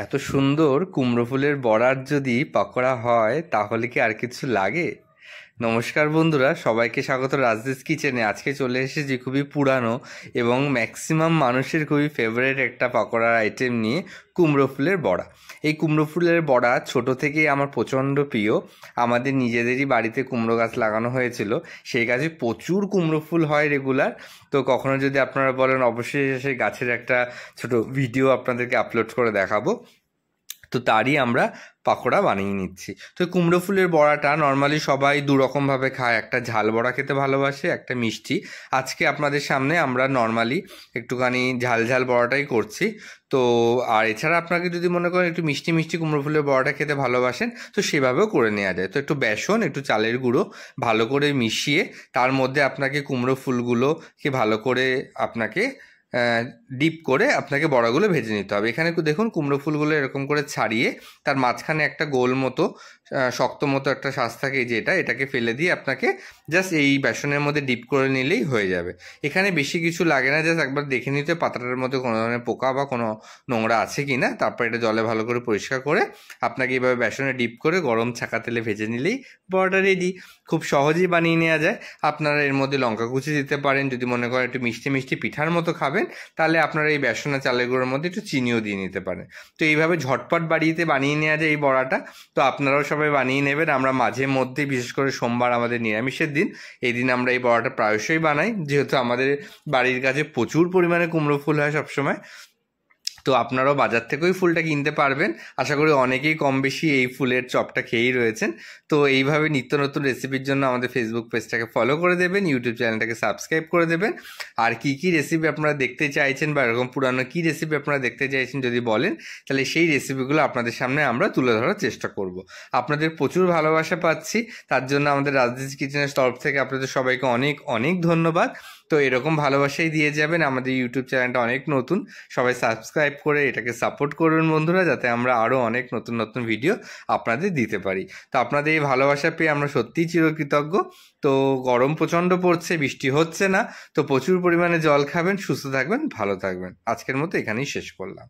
এত সুন্দর কুমড়ো ফুলের বড়ার যদি পকোড়া হয় তাহলে কি আর কিছু লাগে? নমস্কার বন্ধুরা, সবাইকে স্বাগত রাজদেশ কিচেনে। আজকে চলে এসেছি খুবই পুরানো এবং ম্যাক্সিমাম মানুষের খুবই ফেভারিট একটা পকোড়ার আইটেম নিয়ে, কুমড়ো ফুলের বড়া। এই কুমড়ো ফুলের বড়া ছোট থেকেই আমার প্রচণ্ড প্রিয়। আমাদের নিজেদেরই বাড়িতে কুমড়ো গাছ লাগানো হয়েছিল, সেই গাছে প্রচুর কুমড়ো ফুল হয় রেগুলার। তো কখনো যদি আপনারা বলেন, অবশ্যই সেই গাছের একটা ছোট ভিডিও আপনাদেরকে আপলোড করে দেখাবো। তো তারই আমরা পাকোড়া বানিয়ে নিচ্ছি। তো কুমড়ো ফুলের বড়াটা নর্মালি সবাই দুরকমভাবে খায়, একটা ঝাল বড়া খেতে ভালোবাসে, একটা মিষ্টি। আজকে আপনাদের সামনে আমরা নর্মালি একটুখানি ঝাল ঝাল বড়াটাই করছি। তো আর এছাড়া আপনাকে যদি মনে করেন একটু মিষ্টি মিষ্টি কুমড়ো ফুলের বড়াটা খেতে ভালোবাসেন, তো সেভাবেও করে নেওয়া যায়। তো একটু বেসন, একটু চালের গুঁড়ো ভালো করে মিশিয়ে তার মধ্যে আপনাকে কুমড়ো ফুলগুলোকে ভালো করে আপনাকে ডিপ করে আপনাকে বড়াগুলো ভেজে নিতে হবে। এখানে দেখুন, কুমড়ো ফুলগুলো এরকম করে ছাড়িয়ে তার মাঝখানে একটা গোল মতো শক্ত মতো একটা শ্বাস থাকে, এটাকে ফেলে দিয়ে আপনাকে জাস্ট এই বেসনের মধ্যে ডিপ করে নিলেই হয়ে যাবে। এখানে বেশি কিছু লাগে না, জাস্ট একবার দেখে নিতে পাতাটার মধ্যে কোনো ধরনের পোকা বা কোনো নোংরা আছে কি না। তারপর এটা জলে ভালো করে পরিষ্কার করে আপনাকে এইভাবে বেসনে ডিপ করে গরম ছাকা তেলে ভেজে নিলেই বড়াটা রেডি। খুব সহজেই বানিয়ে নেওয়া যায়। আপনারা এর মধ্যে লঙ্কা কুচি দিতে পারেন, যদি মনে করেন একটু মিষ্টি মিষ্টি পিঠার মতো খাবেন, তাহলে আপনারা এই বেসন আর চালের গুঁড়োর মধ্যে একটু চিনিও দিয়ে নিতে পারেন। তো এইভাবে ঝটপট বানিয়ে নেওয়া যায় এই বড়াটা। তো আপনারাও সবাই বানিয়ে নেবেন। আমরা মাঝে মধ্যে, বিশেষ করে সোমবার আমাদের নিরামিষের দিন, এই দিন আমরা এই বড়াটা প্রায়শই বানাই, যেহেতু আমাদের বাড়ির কাছে প্রচুর পরিমাণে কুমড়ো ফুল হয় সবসময়। তো আপনারাও বাজার থেকেই ফুলটা কিনতে পারবেন। আশা করি অনেকেই কম বেশি এই ফুলের চপটা খেয়েই রয়েছেন। তো এইভাবে নিত্য নতুন রেসিপির জন্য আমাদের ফেসবুক পেজটাকে ফলো করে দেবেন, ইউটিউব চ্যানেলটাকে সাবস্ক্রাইব করে দেবেন। আর কি রেসিপি আপনারা দেখতে চাইছেন বা এরকম পুরানো কী রেসিপি আপনারা দেখতে চাইছেন যদি বলেন, তাহলে সেই রেসিপিগুলো আপনাদের সামনে আমরা তুলে ধরার চেষ্টা করব। আপনাদের প্রচুর ভালোবাসা পাচ্ছি, তার জন্য আমাদের রাজদেশ কিচেনের তরফ থেকে আপনাদের সবাইকে অনেক অনেক ধন্যবাদ। তো এরকম ভালোবাসাই দিয়ে যাবেন। আমাদের ইউটিউব চ্যানেলটা অনেক নতুন, সবাই সাবস্ক্রাইব করে এটাকে সাপোর্ট করবেন বন্ধুরা, যাতে আমরা আরও অনেক নতুন নতুন ভিডিও আপনাদের দিতে পারি। তো আপনাদের এই ভালোবাসা পেয়ে আমরা সত্যিই চিরকৃতজ্ঞ। তো গরম প্রচণ্ড পড়ছে, বৃষ্টি হচ্ছে না, তো প্রচুর পরিমাণে জল খাবেন, সুস্থ থাকবেন, ভালো থাকবেন। আজকের মতো এখানেই শেষ করলাম।